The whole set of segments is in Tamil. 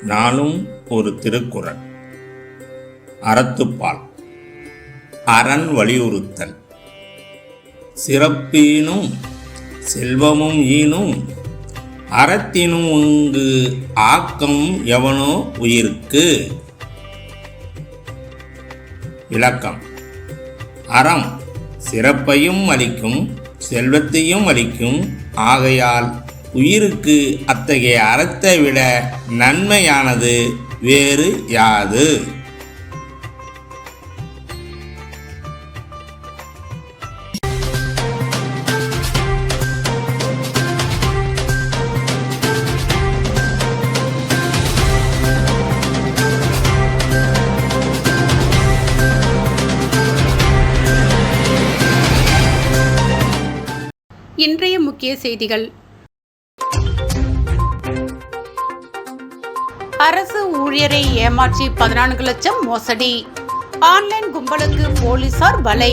நாளும் ஒரு திருக்குறள். அறத்துப்பால். அரண் வலியுறுத்தல். சிறப்பீனும் செல்வமும் ஈனும் அறத்தினும் உங்கு ஆக்கம் எவனோ உயிருக்கு. விளக்கம். அறம் சிறப்பையும் அளிக்கும், செல்வத்தையும் அளிக்கும். ஆகையால் உயிருக்கு அத்தகைய அறத்தை விட நன்மையானது வேறு யாது? இன்றைய முக்கிய செய்திகள். அரசு ஊழியரை ஏமாற்றி 14 லட்சம் மோசடி. ஆன்லைன் கும்பலுக்கு போலீசார் வலை.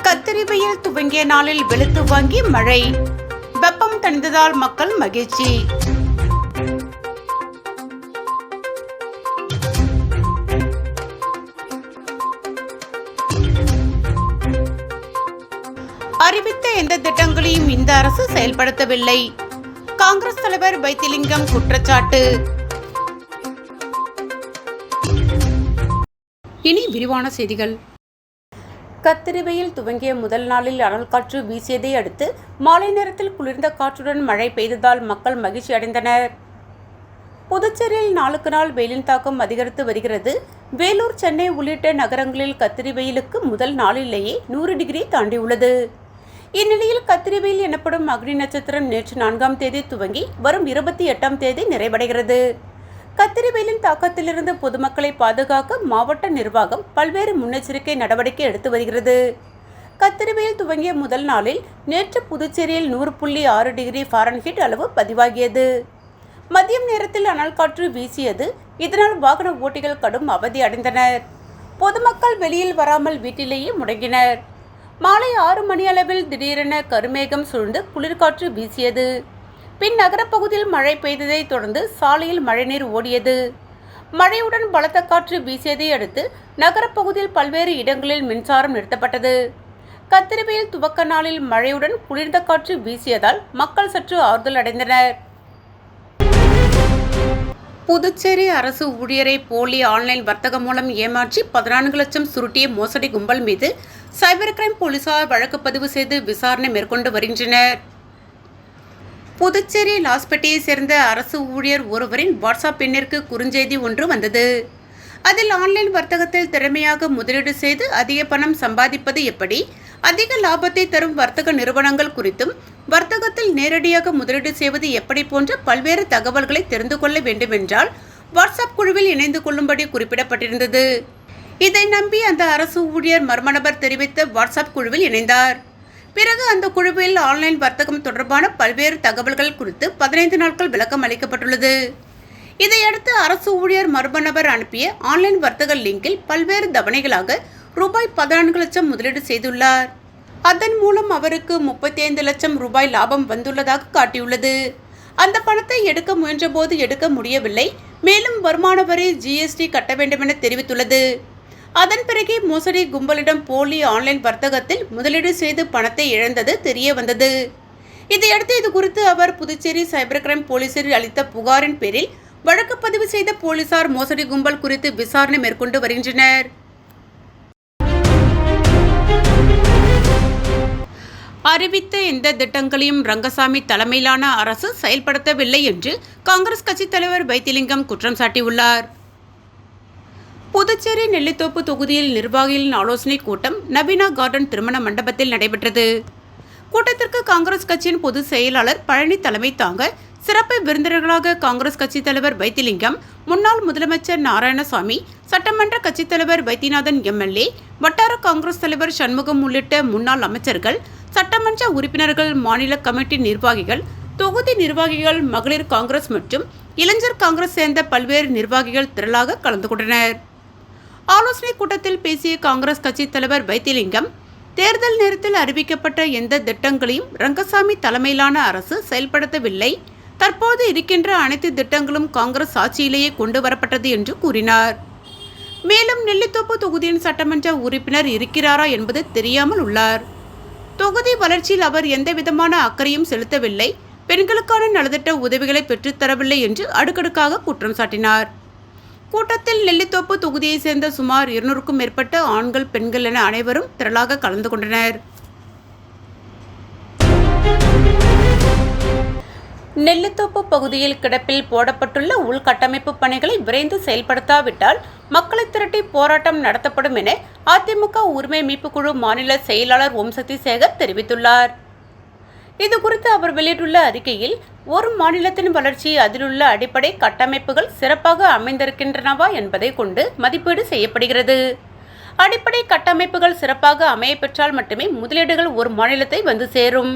கத்திரி வெயில் துவங்கிய நாளில் வெளுத்து வாங்கி மழை. வெப்பம் தணிந்ததால் மக்கள் மகிழ்ச்சி. அறிவித்த எந்த திட்டங்களையும் இந்த அரசு செயல்படுத்தவில்லை. காங்கிரஸ் தலைவர் வைத்திலிங்கம் குற்றச்சாட்டு. இனி விரிவான செய்திகள். கத்திரி வெயில் துவங்கிய முதல் நாளில் அனல் காற்று வீசியதை அடுத்து மாலை நேரத்தில் குளிர்ந்த காற்றுடன் மழை பெய்ததால் மக்கள் மகிழ்ச்சி அடைந்தனர். புதுச்சேரியில் நாளுக்கு நாள் வெயிலின் தாக்கம் அதிகரித்து வருகிறது. வேலூர், சென்னை உள்ளிட்ட நகரங்களில் கத்திரி வெயிலுக்கு முதல் நாளிலேயே 100 டிகிரி தாண்டியுள்ளது. இந்நிலையில் கத்திரி வெயில் எனப்படும் அக்னி நட்சத்திரம் நேற்று 4ஆம் தேதி துவங்கி வரும் 28ஆம் தேதி நிறைவடைகிறது. கத்திரி வெயிலின் தாக்கத்திலிருந்து பொதுமக்களை பாதுகாக்க மாவட்ட நிர்வாகம் பல்வேறு முன்னெச்சரிக்கை நடவடிக்கை எடுத்து வருகிறது. கத்திரி வெயில் துவங்கிய முதல் நாளில் நேற்று புதுச்சேரியில் 100.6 டிகிரி ஃபாரன்ஹீட் அளவு பதிவாகியது. மதியம் நேரத்தில் அனல் காற்று வீசியது. இதனால் வாகன ஓட்டிகள் கடும் அவதி அடைந்தனர். பொதுமக்கள் வெளியில் வராமல் வீட்டிலேயே முடங்கினர். மாலை 6 மணி அளவில் திடீரென கருமேகம் சூழ்ந்து குளிர்காற்று வீசியது. பின் நகரப்பகுதியில் மழை பெய்ததை தொடர்ந்து சாலையில் மழைநீர் ஓடியது. மழையுடன் பலத்த காற்று வீசியதை அடுத்து நகரப்பகுதியில் பல்வேறு இடங்களில் மின்சாரம் நிறுத்தப்பட்டது. கத்திரி வெயில் துவக்க நாளில் மழையுடன் குளிர்ந்த காற்று வீசியதால் மக்கள் சற்று ஆறுதல் அடைந்தனர். புதுச்சேரி அரசு ஊழியரை போலி ஆன்லைன் வர்த்தகம் மூலம் ஏமாற்றி 14 லட்சம் சுருட்டிய மோசடி கும்பல் மீது சைபர் கிரைம் போலீசார் வழக்கு பதிவு செய்து விசாரணை மேற்கொண்டு வருகின்றனர். புதுச்சேரி லாஸ்பேட்டையை சேர்ந்த அரசு ஊழியர் ஒருவரின் வாட்ஸ்அப் எண்ணிற்கு குறுஞ்செய்தி ஒன்று வந்தது. அதில் ஆன்லைன் வர்த்தகத்தில் திறமையாக முதலீடு செய்து அதிக பணம் சம்பாதிப்பது எப்படி, அதிக லாபத்தை தரும் வர்த்தக நிறுவனங்கள் குறித்தும், வர்த்தகத்தில் நேரடியாக முதலீடு செய்வது எப்படி போன்ற பல்வேறு தகவல்களை தெரிந்து கொள்ள வேண்டுமென்றால் வாட்ஸ்அப் குழுவில் இணைந்து கொள்ளும்படி குறிப்பிடப்பட்டிருந்தது. இதை நம்பி அந்த அரசு ஊழியர் மர்ம நபர் தெரிவித்த வாட்ஸ்அப் குழுவில் இணைந்தார். பிறகு அந்த குழுவில் ஆன்லைன் வர்த்தகம் தொடர்பான பல்வேறு தகவல்கள் குறித்து 15 நாட்கள் விளக்கம் அளிக்கப்பட்டுள்ளது. இதையடுத்து அரசு ஊழியர் மர்ம நபர் அனுப்பிய ஆன்லைன் வர்த்தக லிங்கில் பல்வேறு தவணைகளாக ரூபாய் 14 லட்சம் முதலீடு செய்துள்ளார். அதன் மூலம் அவருக்கு 35 லட்சம் ரூபாய் லாபம் வந்துள்ளதாக காட்டியுள்ளது. அந்த பணத்தை எடுக்க முயன்றபோது எடுக்க முடியவில்லை. மேலும் வருமான வரி, GST கட்ட வேண்டும் என தெரிவித்துள்ளது. அதன் பிறகு மோசடி கும்பலிடம் போலி ஆன்லைன் வர்த்தகத்தில் முதலீடு செய்து பணத்தை இழந்தது தெரிய வந்தது. இதையடுத்து இது குறித்து அவர் புதுச்சேரி சைபர் கிரைம் போலீசில் அளித்த புகாரின் பேரில் வழக்கு பதிவு செய்த போலீசார் மோசடி கும்பல் குறித்து விசாரணை மேற்கொண்டு வருகின்றனர். அறிவித்த எந்த திட்டங்களையும் ரங்கசாமி தலைமையிலான அரசு செயல்படுத்தவில்லை என்று காங்கிரஸ் கட்சி தலைவர் வைத்திலிங்கம் குற்றம் சாட்டியுள்ளார். புதுச்சேரி நெல்லித்தோப்பு தொகுதியில் நிர்வாகிகளின் ஆலோசனைக் கூட்டம் நவீனா கார்டன் திருமண மண்டபத்தில் நடைபெற்றது. கூட்டத்திற்கு காங்கிரஸ் கட்சியின் பொதுச் செயலாளர் பழனி தலைமை தாங்க சிறப்பு விருந்தினர்களாக காங்கிரஸ் கட்சி தலைவர் வைத்திலிங்கம், முன்னாள் முதலமைச்சர் நாராயணசாமி, சட்டமன்ற கட்சித் தலைவர் வைத்தியநாதன் MLA, வட்டார காங்கிரஸ் தலைவர் சண்முகம் உள்ளிட்ட முன்னாள் அமைச்சர்கள், சட்டமன்ற உறுப்பினர்கள், மாநில கமிட்டி நிர்வாகிகள், தொகுதி நிர்வாகிகள், மகளிர் காங்கிரஸ் மற்றும் இளைஞர் காங்கிரஸ் சேர்ந்த பல்வேறு நிர்வாகிகள் திரளாக கலந்து கொண்டனர். ஆலோசனை கூட்டத்தில் பேசிய காங்கிரஸ் கட்சி தலைவர் வைத்திலிங்கம், தேர்தல் நேரத்தில் அறிவிக்கப்பட்ட எந்த திட்டங்களையும் ரங்கசாமி தலைமையிலான அரசு செயல்படுத்தவில்லை. தற்போது இருக்கின்ற அனைத்து திட்டங்களும் காங்கிரஸ் ஆட்சியிலேயே கொண்டு வரப்பட்டது என்று கூறினார். மேலும் நெல்லித்தோப்பு தொகுதியின் சட்டமன்ற உறுப்பினர் இருக்கிறாரா என்பது தெரியாமல் உள்ளார். தொகுதி வளர்ச்சியில் அவர் எந்தவிதமான அக்கறையும் செலுத்தவில்லை, பெண்களுக்கான நலத்திட்ட உதவிகளை பெற்றுத்தரவில்லை என்று அடுக்கடுக்காக குற்றம் சாட்டினார். கூட்டத்தில் நெல்லித்தோப்பு தொகுதியை சேர்ந்த சுமார் 200க்கும் மேற்பட்ட ஆண்கள், பெண்கள் என அனைவரும் திரளாக கலந்து கொண்டனர். நெல்லித்தோப்பு பகுதியில் கிடப்பில் போடப்பட்டுள்ள உள்கட்டமைப்பு பணிகளை விரைந்து செயல்படுத்தாவிட்டால் மக்களை திரட்டி போராட்டம் நடத்தப்படும் என அதிமுக உரிமை மீட்புக்குழு மாநில செயலாளர் ஓம்சக்தி சேகர் தெரிவித்துள்ளார். இதுகுறித்து அவர் வெளியிட்டுள்ள அறிக்கையில், ஒரு மாநிலத்தின் வளர்ச்சி அதிலுள்ள அடிப்படை கட்டமைப்புகள் சிறப்பாக அமைந்திருக்கின்றனவா என்பதை கொண்டு மதிப்பீடு செய்யப்படுகிறது. அடிப்படை கட்டமைப்புகள் சிறப்பாக அமைய பெற்றால் மட்டுமே முதலீடுகள் ஒரு மாநிலத்தை வந்து சேரும்.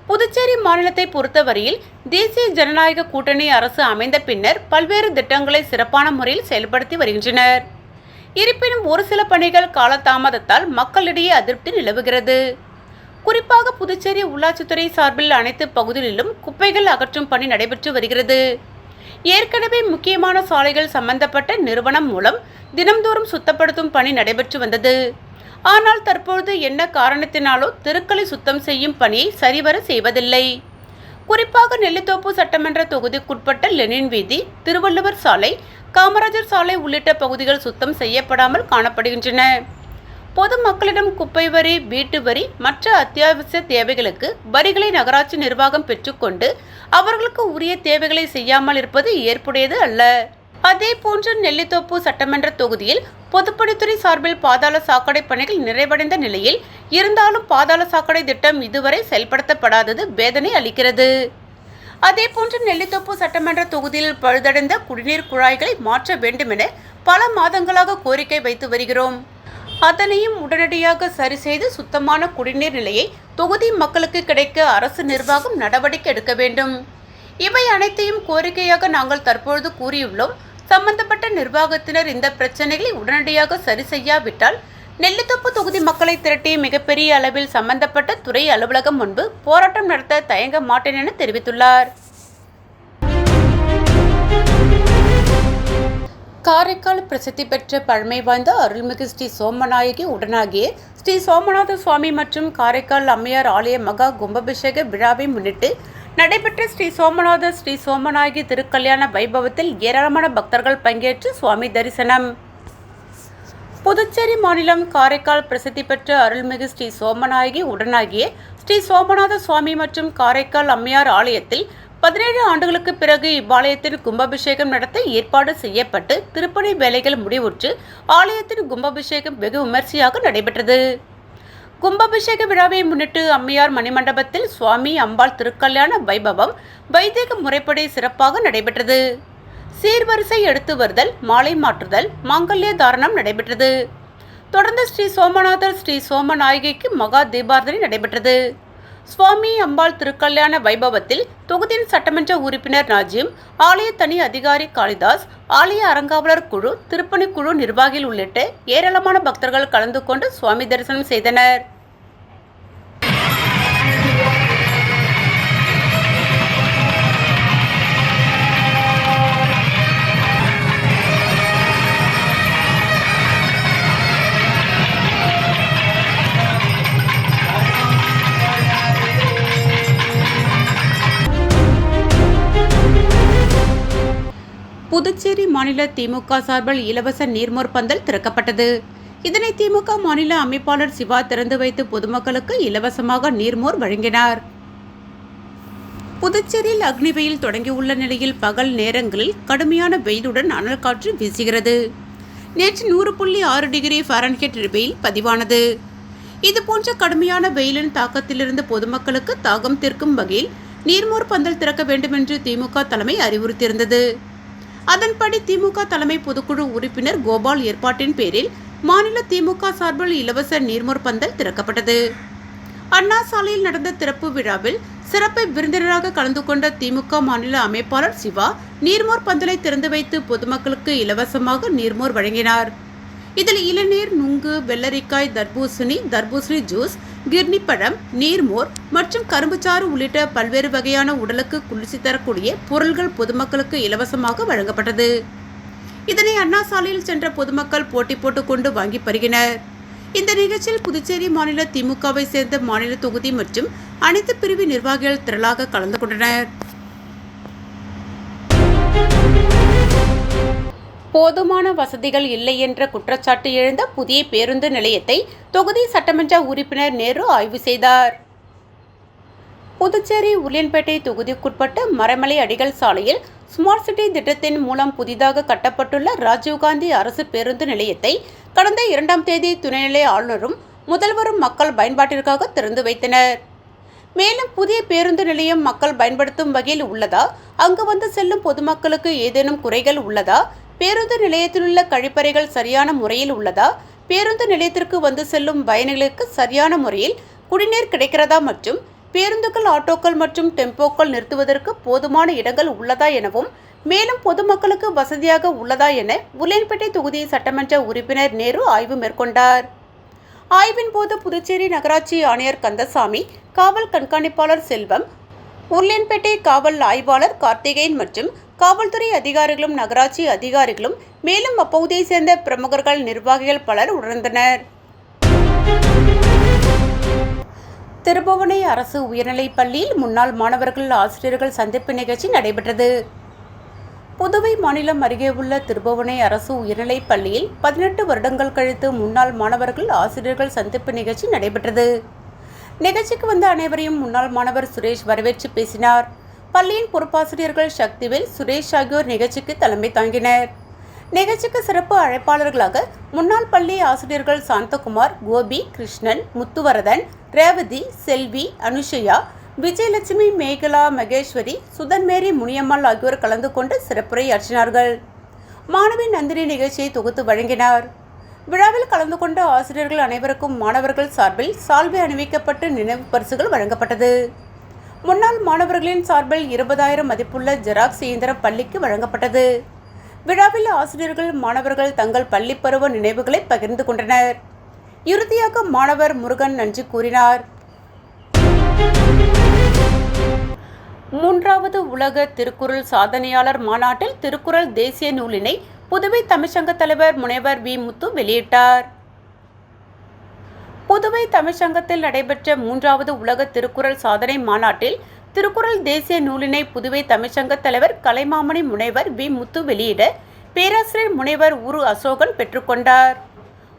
புதுச்சேரி மாநிலத்தை பொறுத்தவரையில் தேசிய ஜனநாயக கூட்டணி அரசு அமைந்த பின்னர் பல்வேறு திட்டங்களை சிறப்பான முறையில் செயல்படுத்தி வருகின்றனர். இருப்பினும் ஒரு சில பணிகள் காலதாமதத்தால் மக்களிடையே அதிருப்தி நிலவுகிறது. குறிப்பாக புதுச்சேரி உள்ளாட்சித்துறை சார்பில் அனைத்து பகுதிகளிலும் குப்பைகள் அகற்றும் பணி நடைபெற்று வருகிறது. ஏற்கனவே முக்கியமான சாலைகள் சம்பந்தப்பட்ட நிறுவனம் மூலம் தினம்தோறும் சுத்தப்படுத்தும் பணி நடைபெற்று வந்தது. ஆனால் தற்பொழுது என்ன காரணத்தினாலோ தெருக்களை சுத்தம் செய்யும் பணியை சரிவர செய்வதில்லை. குறிப்பாக நெல்லித்தோப்பு சட்டமன்ற தொகுதிக்குட்பட்ட லெனின் வீதி, திருவள்ளுவர் சாலை, காமராஜர் சாலை உள்ளிட்ட பகுதிகள் சுத்தம் செய்யப்படாமல் காணப்படுகின்றன. பொதுமக்களிடம் குப்பை வரி, வீட்டு வரி, மற்ற அத்தியாவசிய தேவைகளுக்கு வரிகளை நகராட்சி நிர்வாகம் பெற்றுக்கொண்டு அவர்களுக்கு உரிய தேவைகளை செய்யாமல் இருப்பது ஏற்புடையது அல்ல. அதேபோன்று நெல்லித்தோப்பு சட்டமன்ற தொகுதியில் பொதுப்பணித்துறை சார்பில் பாதாள சாக்கடை பணிகள் நிறைவடைந்த நிலையில் இருந்தாலும் பாதாள சாக்கடை திட்டம் இதுவரை செயல்படுத்தப்படாதது வேதனை அளிக்கிறது. அதேபோன்று நெல்லித்தோப்பு சட்டமன்ற தொகுதியில் பழுதடைந்த குடிநீர் குழாய்களை மாற்ற வேண்டுமென பல மாதங்களாக கோரிக்கை வைத்து வருகிறோம். அதனையும் உடனடியாக சரி செய்து சுத்தமான குடிநீர் நிலையை தொகுதி மக்களுக்கு கிடைக்க அரசு நிர்வாகம் நடவடிக்கை எடுக்க வேண்டும். இவை அனைத்தையும் கோரிக்கையாக நாங்கள் தற்பொழுது கூறியுள்ளோம். சம்பந்தப்பட்ட நிர்வாகத்தினர் இந்த பிரச்சனைகளை உடனடியாக சரி செய்யாவிட்டால் நெல்லித்தோப்பு தொகுதி மக்களை திரட்டி மிகப்பெரிய அளவில் சம்பந்தப்பட்ட துறை அலுவலகம் முன்பு போராட்டம் நடத்த தயங்க மாட்டேன் என தெரிவித்துள்ளார். காரைக்கால் பிரசித்தி பெற்ற பழமை வாய்ந்த அருள்மிகு ஸ்ரீ சோமநாயகி உடனாகிய ஸ்ரீ சோமநாத சுவாமி மற்றும் காரைக்கால் அம்மையார் ஆலய மகா கும்பாபிஷேக விழாவை முன்னிட்டு நடைபெற்ற ஸ்ரீ சோமநாத ஸ்ரீ சோமநாயகி திருக்கல்யாண வைபவத்தில் ஏராளமான பக்தர்கள் பங்கேற்று சுவாமி தரிசனம். புதுச்சேரி மாநிலம் காரைக்கால் பிரசித்தி பெற்ற அருள்மிகு ஸ்ரீ சோமநாயகி உடனாகிய ஸ்ரீ சோமநாத சுவாமி மற்றும் காரைக்கால் அம்மையார் ஆலயத்தில் 17 ஆண்டுகளுக்கு பிறகு இவ்வாலயத்தின் கும்பாபிஷேகம் நடத்த ஏற்பாடு செய்யப்பட்டு திருப்பணி வேலைகள் முடிவுற்று ஆலயத்தின் கும்பாபிஷேகம் வெகு விமர்சையாக நடைபெற்றது. கும்பாபிஷேக விழாவை முன்னிட்டு அம்மையார் மணிமண்டபத்தில் சுவாமி அம்பாள் திருக்கல்யாண வைபவம் வைதிக முறைப்படி சிறப்பாக நடைபெற்றது. சீர்வரிசை எடுத்து வருதல், மாலை மாற்றுதல், மாங்கல்ய தாரணம் நடைபெற்றது. தொடர்ந்து ஸ்ரீ சோமநாதர் ஸ்ரீ சோமநாயகிக்கு மகா தீபாரதனை நடைபெற்றது. சுவாமி அம்பாள் திருக்கல்யாண வைபவத்தில் தொகுதியின் சட்டமன்ற உறுப்பினர் நாஜிம், ஆலய தனி அதிகாரி காளிதாஸ், ஆலய அறங்காவலர் குழு, திருப்பணி குழு நிர்வாகிகள் உள்ளிட்ட ஏராளமான பக்தர்கள் கலந்து கொண்டு சுவாமி தரிசனம் செய்தனர். புதுச்சேரி மாநில திமுக சார்பில் இலவச நீர்மோர் பந்தல் திறக்கப்பட்டது. இதனை திமுக மாநில அமைப்பாளர் சிவா திறந்து வைத்து பொதுமக்களுக்கு இலவசமாக நீர்மோர் வழங்கினார். புதுச்சேரியில் அக்னி வெயில் தொடங்கியுள்ள நிலையில் பகல் நேரங்களில் கடுமையான வெயிலுடன் அனல் காற்று வீசுகிறது. நேற்று 100.6 டிகிரி ஃபாரன்ஹீட் வெயில் பதிவானது. இதுபோன்ற கடுமையான வெயிலின் தாக்கத்திலிருந்து பொதுமக்களுக்கு தாகம் தீர்க்கும் வகையில் நீர்மோர் பந்தல் திறக்க வேண்டும் என்று திமுக தலைமை அறிவுறுத்தியிருந்தது. அதன்படி திமுக தலைமை பொதுக்குழு உறுப்பினர் கோபால் ஏற்பாட்டின் பேரில் மாநில திமுக சார்பில் இலவச நீர்மோர் பந்தல் திறக்கப்பட்டது. அண்ணா சாலையில் நடந்த திறப்பு விழாவில் சிறப்பு விருந்தினராக கலந்து கொண்ட திமுக மாநில அமைப்பாளர் சிவா நீர்மோர் பந்தலை திறந்து வைத்து பொதுமக்களுக்கு இலவசமாக நீர்மோர் வழங்கினார். இதில் இளநீர், நுங்கு, வெள்ளரிக்காய், தர்பூசணி ஜூஸ், கிர்னி பழம், நீர்மோர் மற்றும் கரும்புச்சாறு உள்ளிட்ட பல்வேறு வகையான உடலுக்கு குளிர்ச்சி தரக்கூடிய பொருள்கள் பொதுமக்களுக்கு இலவசமாக வழங்கப்பட்டது. இதனை அண்ணா சாலையில் சென்ற பொதுமக்கள் போட்டி போட்டுக்கொண்டு வாங்கி பருகினர். இந்த நிகழ்ச்சியில் புதுச்சேரி மாநில திமுகவை சேர்ந்த மாநில தொகுதி மற்றும் அனைத்து பிரிவு நிர்வாகிகள் திரளாக கலந்து கொண்டனர். போதுமான வசதிகள் இல்லை என்ற குற்றச்சாட்டு எழுந்த புதிய பேருந்து நிலையத்தை தொகுதி சட்டமன்ற உறுப்பினர் நேரு ஆய்வு செய்தார். புதுச்சேரி உருளையன்பேட்டை தொகுதிக்குட்பட்ட மரமலை அடிகள் சாலையில் ஸ்மார்ட் சிட்டி திட்டத்தின் மூலம் புதிதாக கட்டப்பட்டுள்ள ராஜீவ்காந்தி அரசு பேருந்து நிலையத்தை கடந்த 2ஆம் தேதி துணைநிலை ஆளுநரும் முதல்வரும் மக்கள் பயன்பாட்டிற்காக திறந்து வைத்தனர். மேலும் புதிய பேருந்து நிலையம் மக்கள் பயன்படுத்தும் வகையில் உள்ளதா, அங்கு வந்து செல்லும் பொதுமக்களுக்கு ஏதேனும் குறைகள் உள்ளதா, பேருந்து நிலையத்திலுள்ள கழிப்பறைகள் சரியான முறையில் உள்ளதா, பேருந்து நிலையத்திற்கு வந்து செல்லும் பயணிகளுக்கு சரியான முறையில் குடிநீர் கிடைக்கிறதா மற்றும் பேருந்துகள், ஆட்டோக்கள் மற்றும் டெம்போக்கள் நிறுத்துவதற்கு போதுமான இடங்கள் உள்ளதா எனவும், மேலும் பொதுமக்களுக்கு வசதியாக உள்ளதா என உருளையன்பேட்டை தொகுதி சட்டமன்ற உறுப்பினர் நேரு ஆய்வு மேற்கொண்டார். ஆய்வின் போது புதுச்சேரி நகராட்சி ஆணையர் கந்தசாமி, காவல் கண்காணிப்பாளர் செல்வம், உருளையன்பேட்டை காவல் ஆய்வாளர் கார்த்திகேயன் மற்றும் காவல்துறை அதிகாரிகளும் நகராட்சி அதிகாரிகளும் மேலும் அப்பகுதியை சேர்ந்த பிரமுகர்கள், நிர்வாகிகள் பலர் உணர்ந்தனர். திருபுவனை அரசு உயர்நிலைப் பள்ளியில் முன்னாள் மாணவர்கள், ஆசிரியர்கள் சந்திப்பு நிகழ்ச்சி நடைபெற்றது. புதுவை மாநிலம் அருகே உள்ள திருபுவனை அரசு உயர்நிலைப் பள்ளியில் 18 வருடங்கள் கழித்து முன்னாள் மாணவர்கள், ஆசிரியர்கள் சந்திப்பு நிகழ்ச்சி நடைபெற்றது. நிகழ்ச்சிக்கு வந்த அனைவரையும் முன்னாள் மாணவர் சுரேஷ் வரவேற்று பேசினார். பள்ளியின் பொறுப்பாசிரியர்கள் சக்திவேல், சுரேஷ் ஆகியோர் நிகழ்ச்சிக்கு தலைமை தாங்கினர். நிகழ்ச்சிக்கு சிறப்பு அழைப்பாளர்களாக முன்னாள் பள்ளி ஆசிரியர்கள் சாந்தகுமார், கோபி, கிருஷ்ணன், முத்துவரதன், ரேவதி, செல்வி, அனுஷயா, விஜயலட்சுமி, மேகலா, மகேஸ்வரி, சுதன்மேரி, முனியம்மாள் ஆகியோர் கலந்து கொண்டு சிறப்புரையாற்றினார்கள். மாணவி நந்தினி நிகழ்ச்சியை தொகுத்து வழங்கினார். விழாவில் கலந்து கொண்ட ஆசிரியர்கள் அனைவருக்கும் மாணவர்கள் சார்பில் சால்வை அணிவிக்கப்பட்டு நினைவு பரிசுகள் வழங்கப்பட்டது. முன்னாள் மாணவர்களின் சார்பில் 20,000 மதிப்புள்ள ஜெராக்ஸ் இயந்திரம் பள்ளிக்கு வழங்கப்பட்டது. விழாவில் ஆசிரியர்கள், மாணவர்கள் தங்கள் பள்ளி பருவ நினைவுகளை பகிர்ந்து கொண்டனர். இறுதியாக மாணவர் முருகன் நன்றி கூறினார். 3வது உலக திருக்குறள் சாதனையாளர் மாநாட்டில் திருக்குறள் தேசிய நூலினை புதுவை தமிழ்ச்சங்க தலைவர் முனைவர் வி. முத்து வெளியிட்டார். புதுவை தமிழ்ச்சங்கத்தில் நடைபெற்ற 3வது உலக திருக்குறள் சாதனை மாநாட்டில் திருக்குறள் தேசிய நூலினை புதுவை தமிழ்ச்சங்க தலைவர் கலைமாமணி முனைவர் வி. முத்து வெளியிட பேராசிரியர் முனைவர் உரு அசோகன் பெற்றுக்கொண்டார்.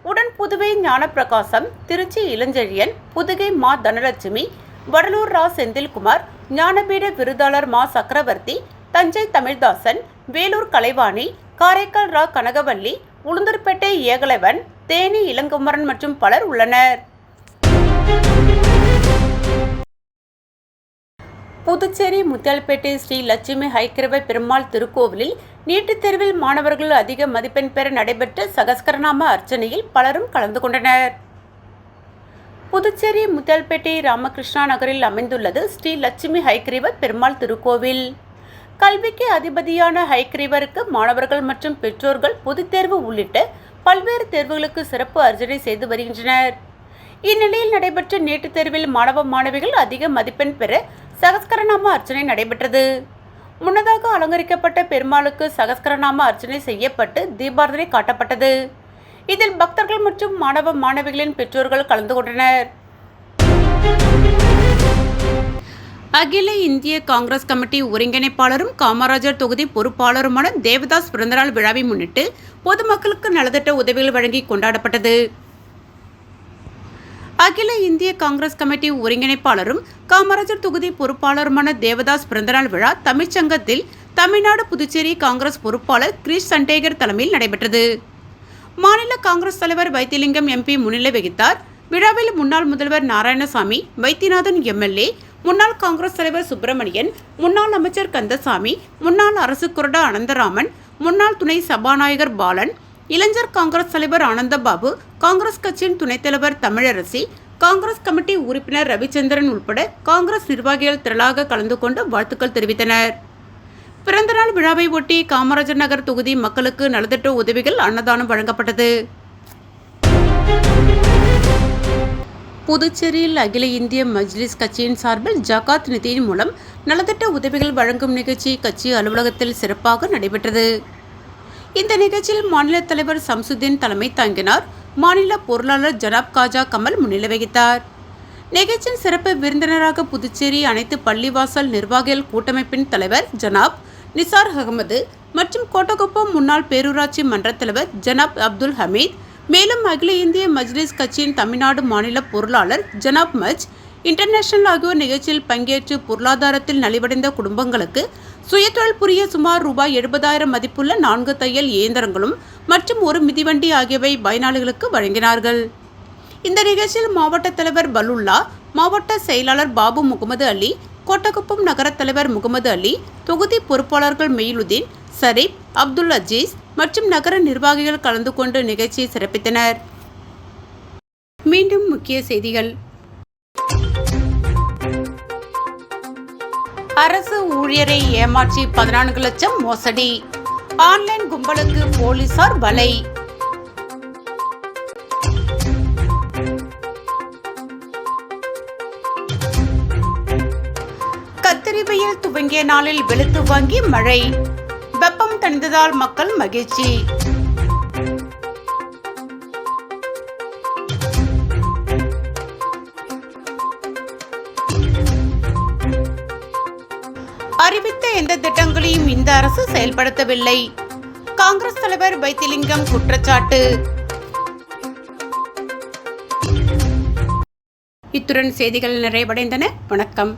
உடன் புதுவை ஞானப்பிரகாசம், திருச்சி இளஞ்செழியன், புதுகை மா. தனலட்சுமி, வடலூர் ரா. செந்தில்குமார், ஞானபீட விருதாளர் மா. சக்கரவர்த்தி, தஞ்சை தமிழ்தாசன், வேலூர் கலைவாணி, காரைக்கால் ரா. கனகவல்லி, உளுந்தூர்பேட்டை ஏகலைவன், தேனி இளங்குமரன் மற்றும் பலர் உள்ளனர். புதுச்சேரி முத்தியால்பேட்டை ஸ்ரீ லட்சுமி ஹைக்கிரவ பெருமாள் திருக்கோவிலில் நீட்டுத் தேர்வில் மாணவர்கள் அதிக மதிப்பெண் பெற நடைபெற்ற சகஸ்கரநாம அர்ச்சனையில் பலரும் கலந்து கொண்டனர். புதுச்சேரி முத்தியால்பேட்டை ராமகிருஷ்ணா நகரில் அமைந்துள்ளது ஸ்ரீ லட்சுமி ஹைக்கிரவ பெருமாள் திருக்கோவில். கல்விக்கு அதிபதியான ஹைக்கிரவருக்கு மாணவர்கள் மற்றும் பெற்றோர்கள் பொதுத் தேர்வு உள்ளிட்ட பல்வேறு தேர்வுகளுக்கு சிறப்பு அர்ச்சனை செய்து வருகின்றனர். இந்நிலையில் நடைபெற்ற நீட்டுத் தேர்வில் மாணவ மாணவிகள் அதிக மதிப்பெண் பெற சகஸ்கரநாம அர்ச்சனை நடைபெற்றது. முன்னதாக அலங்கரிக்கப்பட்ட பெருமாளுக்கு சகஸ்கரநாம அர்ச்சனை செய்யப்பட்டு தீபாரதனை காட்டப்பட்டது. இதில் பக்தர்கள் மற்றும் மாணவ மாணவிகளின் பெற்றோர்கள் கலந்து கொண்டனர். அகில இந்திய காங்கிரஸ் கமிட்டி ஒருங்கிணைப்பாளரும் காமராஜர் தொகுதி பொறுப்பாளருமான தேவதாஸ் பிறந்தநாள் விழாவை முன்னிட்டு பொதுமக்களுக்கு நலத்திட்ட உதவிகள் வழங்கி கொண்டாடப்பட்டது. அகில இந்திய காங்கிரஸ் கமிட்டி ஒருங்கிணைப்பாளரும் காமராஜர் தொகுதி பொறுப்பாளருமான தேவதாஸ் பிறந்தநாள் விழா தமிழ்ச்சங்கத்தில் தமிழ்நாடு புதுச்சேரி காங்கிரஸ் பொறுப்பாளர் கிரீஷ் சண்டேகர் தலைமையில் நடைபெற்றது. மாநில காங்கிரஸ் தலைவர் வைத்திலிங்கம் எம்பி முன்னிலை வகித்தார். விழாவில் முன்னாள் முதல்வர் நாராயணசாமி, வைத்தியநாதன் எம்எல்ஏ, முன்னாள் காங்கிரஸ் தலைவர் சுப்பிரமணியன், முன்னாள் அமைச்சர் கந்தசாமி, முன்னாள் அரசு கொறடா அனந்தராமன், முன்னாள் துணை சபாநாயகர் பாலன், இளைஞர் காங்கிரஸ் தலைவர் ஆனந்தபாபு, காங்கிரஸ் கட்சியின் துணைத் தலைவர் தமிழரசி, காங்கிரஸ் கமிட்டி உறுப்பினர் ரவிச்சந்திரன் உட்பட காங்கிரஸ் நிர்வாகிகள் திரளாக கலந்து கொண்டு வாழ்த்துக்கள் தெரிவித்தனர். பிறந்தநாள் விழாவை ஒட்டி காமராஜர் நகர் தொகுதி மக்களுக்கு நலத்திட்ட உதவிகள், அன்னதானம் வழங்கப்பட்டது. புதுச்சேரியில் அகில இந்திய மஜ்லிஸ் கட்சியின் சார்பில் ஜகாத் நிதியின் மூலம் நலத்திட்ட உதவிகள் வழங்கும் நிகழ்ச்சி கட்சி அலுவலகத்தில் சிறப்பாக நடைபெற்றது. இந்த நிகழ்ச்சியில் மாநில தலைவர் சம்சுதீன் தலைமை தாங்கினார். மாநில பொருளாளர் ஜனாப் காஜா கமல் முன்னிலை வகித்தார். நிகழ்ச்சியின் சிறப்பு விருந்தினராக புதுச்சேரி அனைத்து பள்ளிவாசல் நிர்வாகிகள் கூட்டமைப்பின் தலைவர் ஜனாப் நிசார் அகமது மற்றும் கோட்டகுப்பம் முன்னாள் பேரூராட்சி மன்ற தலைவர் ஜனாப் அப்துல் ஹமீத், மேலும் அகில இந்திய மஜ்லிஸ் கட்சியின் தமிழ்நாடு மாநில பொருளாளர் ஜனாப் மஜ் இன்டர்நேஷனல் ஆகியோர் நிகழ்ச்சியில் பங்கேற்று பொருளாதாரத்தில் நலிவடைந்த குடும்பங்களுக்கு சுயதொழில் புரிய சுமார் ரூபாய் 70,000 மதிப்புள்ள 4 தையல் இயந்திரங்களும் மற்றும் ஒரு மிதிவண்டி ஆகியவை பயனாளிகளுக்கு வழங்கினார்கள். இந்த நிகழ்ச்சியில் மாவட்ட தலைவர் பலுல்லா, மாவட்ட செயலாளர் பாபு முகமது அலி, கோட்டகுப்பம் நகர தலைவர் முகமது அலி, தொகுதி பொறுப்பாளர்கள் மெயிலுதீன், சரீப், அப்துல் அஜீஸ் மற்றும் நகர நிர்வாகிகள் கலந்து கொண்டு நிகழ்ச்சியை சிறப்பித்தனர். மீண்டும் முக்கிய செய்திகள். அரசு ஊழியரை ஏமாற்றி 14 லட்சம் மோசடி. ஆன்லைன் கும்பலுக்கு போலீசார் வலை. கத்திரி வெயில் துவங்கிய நாளில் வெளுத்து வாங்கி மழை. வெப்பம் தணிந்ததால் மக்கள் மகிழ்ச்சி. அறிவித்த எந்த திட்டங்களையும் இந்த அரசு செயல்படுத்தவில்லை. காங்கிரஸ் தலைவர் வைத்திலிங்கம் குற்றச்சாட்டு. இத்துடன் செய்திகள் நிறைவடைந்தன. வணக்கம்.